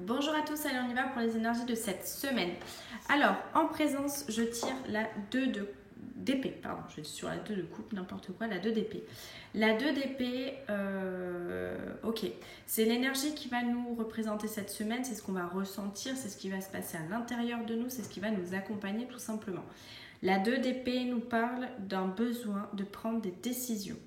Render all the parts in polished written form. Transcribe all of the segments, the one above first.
Bonjour à tous, allez on y va pour les énergies de cette semaine. Alors, en présence, je tire la 2 d'épée, pardon, je suis sur la 2 de coupe, n'importe quoi, la 2 d'épée. La 2 d'épée, ok, c'est l'énergie qui va nous représenter cette semaine, c'est ce qu'on va ressentir, c'est ce qui va se passer à l'intérieur de nous, c'est ce qui va nous accompagner tout simplement. La 2 d'épée nous parle d'un besoin de prendre des décisions.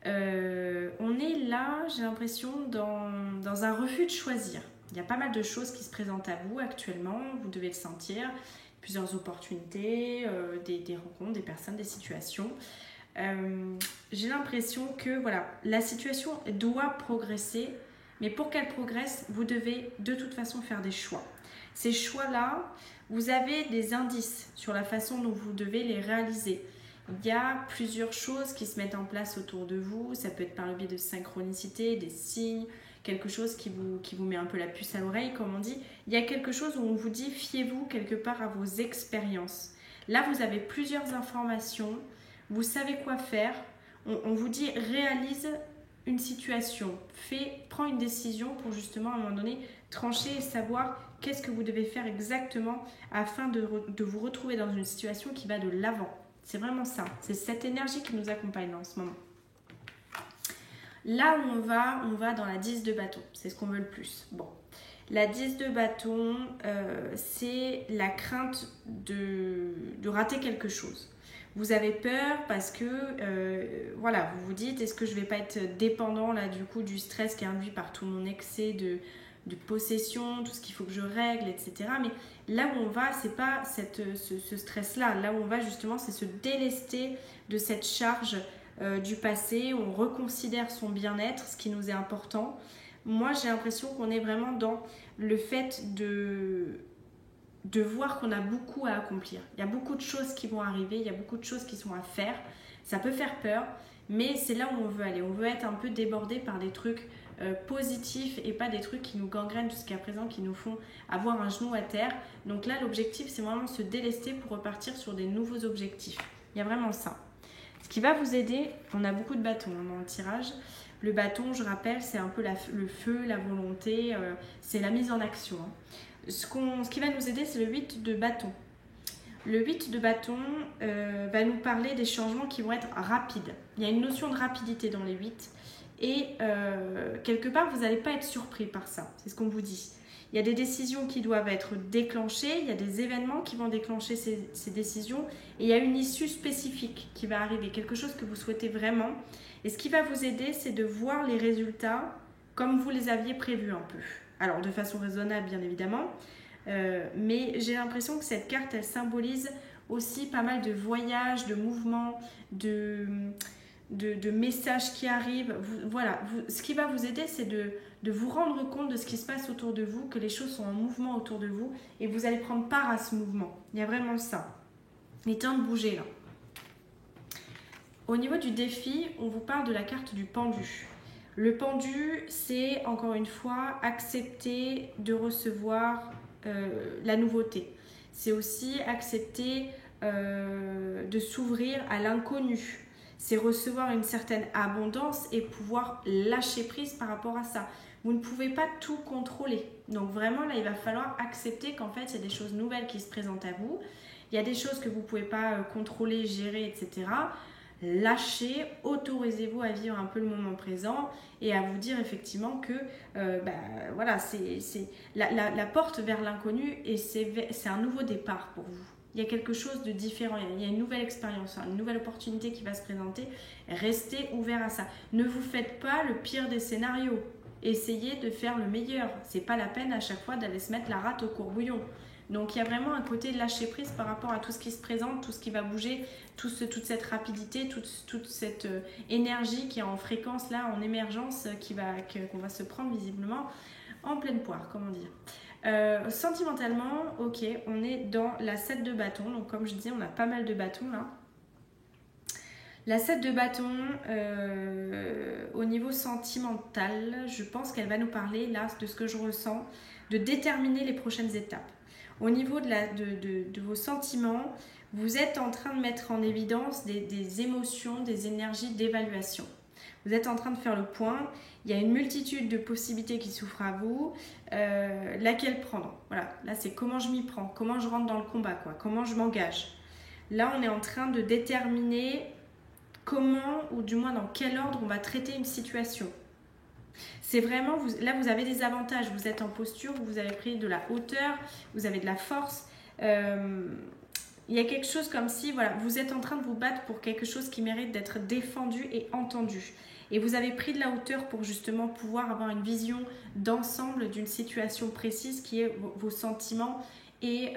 On est là, j'ai l'impression, dans un refus de choisir. Il y a pas mal de choses qui se présentent à vous actuellement, vous devez le sentir, plusieurs opportunités, des rencontres, des personnes, des situations. J'ai l'impression que voilà, la situation doit progresser, mais pour qu'elle progresse, vous devez de toute façon faire des choix. Ces choix-là, vous avez des indices sur la façon dont vous devez les réaliser. Il y a plusieurs choses qui se mettent en place autour de vous, ça peut être par le biais de synchronicité, des signes, quelque chose qui vous met un peu la puce à l'oreille, comme on dit. Il y a quelque chose où on vous dit, fiez-vous quelque part à vos expériences. Là, vous avez plusieurs informations, vous savez quoi faire, on vous dit, réalise une situation, prends une décision pour justement à un moment donné trancher et savoir qu'est-ce que vous devez faire exactement afin de vous retrouver dans une situation qui va de l'avant. C'est vraiment ça, c'est cette énergie qui nous accompagne en ce moment. Là où on va dans la 10 de bâton, c'est ce qu'on veut le plus. Bon, la 10 de bâton, c'est la crainte de rater quelque chose. Vous avez peur parce que, voilà, vous vous dites, est-ce que je ne vais pas être dépendant là du coup du stress qui est induit par tout mon excès de possession, tout ce qu'il faut que je règle, etc. Mais là où on va, c'est pas ce stress-là. Là où on va justement, c'est se délester de cette charge du passé. On reconsidère son bien-être, ce qui nous est important. Moi, j'ai l'impression qu'on est vraiment dans le fait de voir qu'on a beaucoup à accomplir. Il y a beaucoup de choses qui vont arriver, il y a beaucoup de choses qui sont à faire. Ça peut faire peur, mais c'est là où on veut aller. On veut être un peu débordé par des trucs positifs et pas des trucs qui nous gangrènent jusqu'à présent, qui nous font avoir un genou à terre. Donc là, l'objectif, c'est vraiment se délester pour repartir sur des nouveaux objectifs. Il y a vraiment ça. Ce qui va vous aider, on a beaucoup de bâtons dans le tirage. Le bâton, je rappelle, c'est un peu le feu, la volonté, c'est la mise en action. Ce qui va nous aider, c'est le 8 de bâton. Le 8 de bâton va nous parler des changements qui vont être rapides. Il y a une notion de rapidité dans les 8 et quelque part, vous n'allez pas être surpris par ça. C'est ce qu'on vous dit. Il y a des décisions qui doivent être déclenchées, il y a des événements qui vont déclencher ces décisions et il y a une issue spécifique qui va arriver, quelque chose que vous souhaitez vraiment. Et ce qui va vous aider, c'est de voir les résultats comme vous les aviez prévus un peu. Alors, de façon raisonnable, bien évidemment, mais j'ai l'impression que cette carte, elle symbolise aussi pas mal de voyages, de mouvements, de messages qui arrivent. Ce qui va vous aider, c'est de vous rendre compte de ce qui se passe autour de vous, que les choses sont en mouvement autour de vous et vous allez prendre part à ce mouvement. Il y a vraiment ça. Il est temps de bouger là. Au niveau du défi, on vous parle de la carte du pendu. Le pendu, c'est encore une fois accepter de recevoir la nouveauté. C'est aussi accepter de s'ouvrir à l'inconnu. C'est recevoir une certaine abondance et pouvoir lâcher prise par rapport à ça. Vous ne pouvez pas tout contrôler. Donc vraiment, là, il va falloir accepter qu'en fait, il y a des choses nouvelles qui se présentent à vous. Il y a des choses que vous ne pouvez pas contrôler, gérer, etc. Lâchez, autorisez-vous à vivre un peu le moment présent et à vous dire effectivement que voilà, c'est la porte vers l'inconnu et c'est un nouveau départ pour vous. Il y a quelque chose de différent, il y a une nouvelle expérience, une nouvelle opportunité qui va se présenter. Restez ouvert à ça. Ne vous faites pas le pire des scénarios. Essayez de faire le meilleur. C'est pas la peine à chaque fois d'aller se mettre la rate au courbouillon. Donc il y a vraiment un côté de lâcher prise par rapport à tout ce qui se présente, tout ce qui va bouger, toute cette rapidité, toute cette énergie qui est en fréquence là, en émergence, qu'on va se prendre visiblement en pleine poire, comment dire. Sentimentalement, ok, on est dans la 7 de bâton, donc comme je disais, on a pas mal de bâtons là. La 7 de bâton, au niveau sentimental, je pense qu'elle va nous parler là de ce que je ressens, de déterminer les prochaines étapes. Au niveau de vos sentiments, vous êtes en train de mettre en évidence des émotions, des énergies d'évaluation. Vous êtes en train de faire le point. Il y a une multitude de possibilités qui s'ouvrent à vous. Laquelle prendre? Voilà, là c'est comment je m'y prends, comment je rentre dans le combat, quoi, comment je m'engage. Là, on est en train de déterminer comment, ou du moins dans quel ordre on va traiter une situation. C'est vraiment, là vous avez des avantages, vous êtes en posture, vous avez pris de la hauteur, vous avez de la force. Il y a quelque chose comme si, voilà, vous êtes en train de vous battre pour quelque chose qui mérite d'être défendu et entendu. Et vous avez pris de la hauteur pour justement pouvoir avoir une vision d'ensemble d'une situation précise qui est vos sentiments et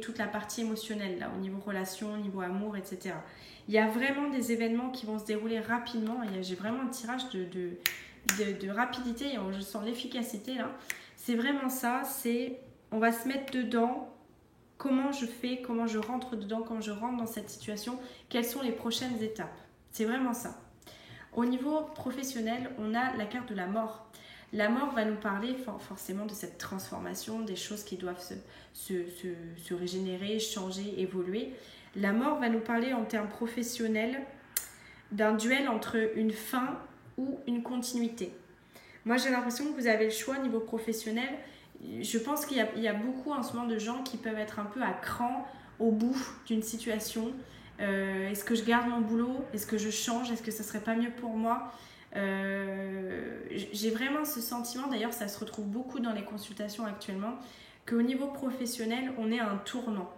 toute la partie émotionnelle, là, au niveau relation, au niveau amour, etc. Il y a vraiment des événements qui vont se dérouler rapidement. J'ai vraiment un tirage de rapidité et je sens l'efficacité là. C'est vraiment ça, on va se mettre dedans. Comment je fais, comment je rentre dedans, comment je rentre dans cette situation, quelles sont les prochaines étapes. C'est vraiment ça. Au niveau professionnel, on a la carte de la mort. La mort va nous parler forcément de cette transformation, des choses qui doivent se régénérer, changer, évoluer. La mort va nous parler en termes professionnels d'un duel entre une fin ou une continuité. Moi, j'ai l'impression que vous avez le choix au niveau professionnel. Je pense qu'il y a beaucoup en ce moment de gens qui peuvent être un peu à cran au bout d'une situation. Est-ce que je garde mon boulot? Est-ce que je change? Est-ce que ça serait pas mieux pour moi? J'ai vraiment ce sentiment, d'ailleurs ça se retrouve beaucoup dans les consultations actuellement, qu'au niveau professionnel, on est à un tournant.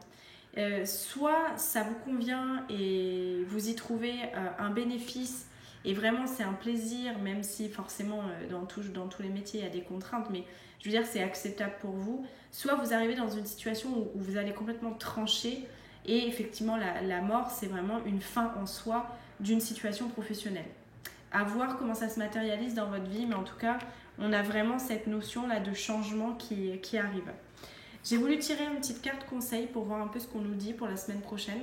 Soit ça vous convient et vous y trouvez un bénéfice et vraiment c'est un plaisir, même si forcément dans tous les métiers il y a des contraintes, mais je veux dire c'est acceptable pour vous. Soit vous arrivez dans une situation où vous allez complètement trancher et effectivement la mort c'est vraiment une fin en soi d'une situation professionnelle. À voir comment ça se matérialise dans votre vie, mais en tout cas on a vraiment cette notion là de changement qui arrive. J'ai voulu tirer une petite carte conseil pour voir un peu ce qu'on nous dit pour la semaine prochaine.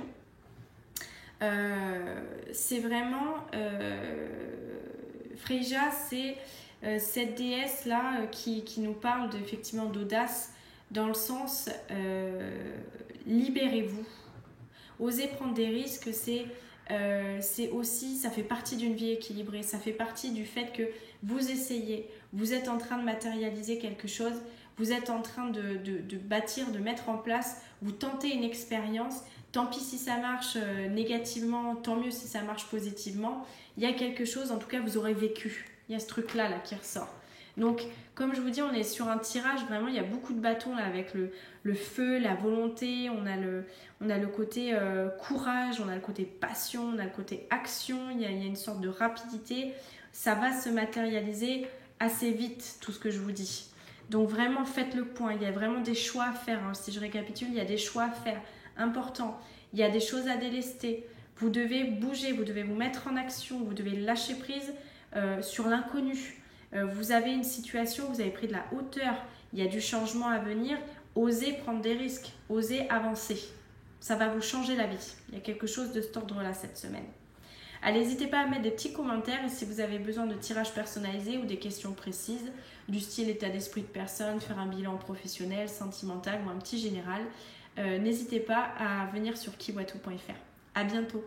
C'est vraiment Freyja, c'est cette déesse là qui nous parle effectivement d'audace dans le sens libérez-vous, osez prendre des risques. C'est aussi, ça fait partie d'une vie équilibrée, ça fait partie du fait que vous essayez, vous êtes en train de matérialiser quelque chose, vous êtes en train de bâtir, de mettre en place, vous tentez une expérience. Tant pis si ça marche négativement, tant mieux si ça marche positivement. Il y a quelque chose, en tout cas, vous aurez vécu. Il y a ce truc-là là, qui ressort. Donc, comme je vous dis, on est sur un tirage, vraiment, il y a beaucoup de bâtons là, avec le feu, la volonté, on a le côté courage, on a le côté passion, on a le côté action, il y a une sorte de rapidité. Ça va se matérialiser assez vite, tout ce que je vous dis. Donc, vraiment, faites le point. Il y a vraiment des choix à faire. Hein. Si je récapitule, il y a des choix à faire. Important, il y a des choses à délester, vous devez bouger, vous devez vous mettre en action, vous devez lâcher prise sur l'inconnu. Vous avez une situation, vous avez pris de la hauteur, il y a du changement à venir, osez prendre des risques, osez avancer, ça va vous changer la vie. Il y a quelque chose de cet ordre-là cette semaine. Allez, n'hésitez pas à mettre des petits commentaires et si vous avez besoin de tirages personnalisés ou des questions précises du style état d'esprit de personne, faire un bilan professionnel, sentimental ou un petit général, n'hésitez pas à venir sur kiwato.fr. À bientôt.